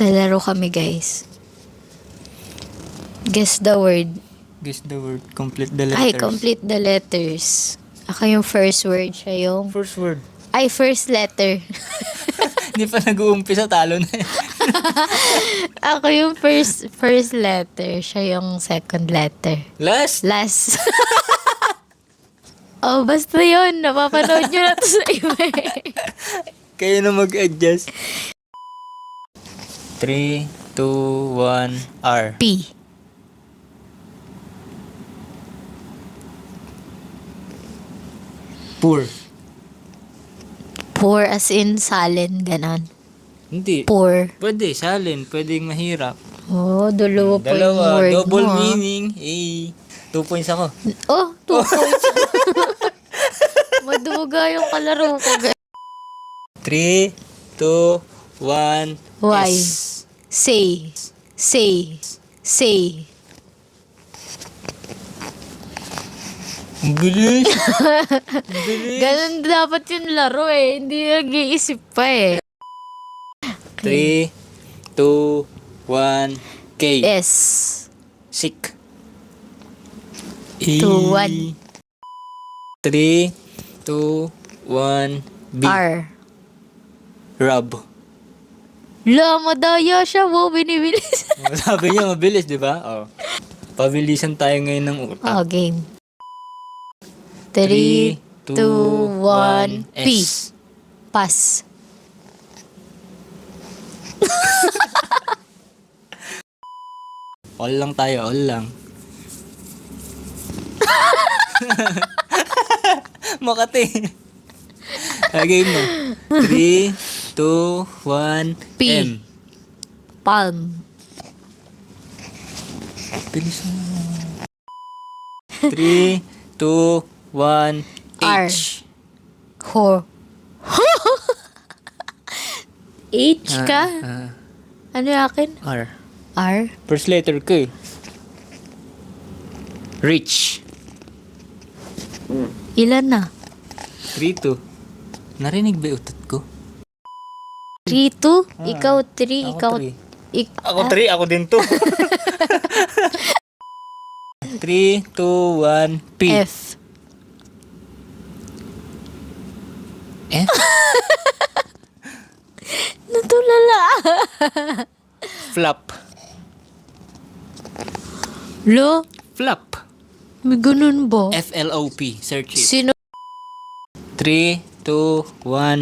Lalaro kami, guys. Guess the word. Guess the word. Complete the letters. Ay, complete the letters. Ako yung first word, siya yung... First word. Ay, first letter. Hindi pa nag-uumpisa, talo na yan. Ako yung first letter, siya yung second letter. Last. Last. Oh, basta yun. Napapanood nyo na to sa iba. Kayo na mag-adjust. 3, 2, 1, R. P. Poor. Poor as in salen, ganon. Hindi. Poor. Pwede, salin. Pwedeng mahirap. Oh, dalawa pa yung Dalawa. word Double mo. meaning. 2 points ako. Oh, 2 points. Maduga yung kalaro ko, guys. 3, 2, 1, Why? S. Say. Ang bilis. Ang bilis. Ganun dapat yung laro eh. Hindi nag-iisip pa eh. 3, 2, 1, K. S. Sick. 2, 1. 3, 2, 1, B. R. Rub. La, madaya siya. Wow, binibilis. Sabi niya mabilis, di ba? Oh. Pabilisan tayo ngayon ng utak. Oh, game. 3, 2, 1, P. S. Pass. All lang tayo, all lang. Makati. Game na. 3, 2, 1, P. M. Palm. Bilis mo. 3, 2, 1, R. H. Ho. H ka? Ano yung akin? R. R. First letter ko eh. Rich. Ilan na? 3, 2. Narinig ba yung utot ko? 3, 2? Ikaw 3, Ako ikaw... 3. Ako 3, ako din 2. 3, 2, 1, P. F. F? Natulala. Flop. Lo? Flop. May ganun ba? F-L-O-P. Search it. Sino? 3, 2, 1.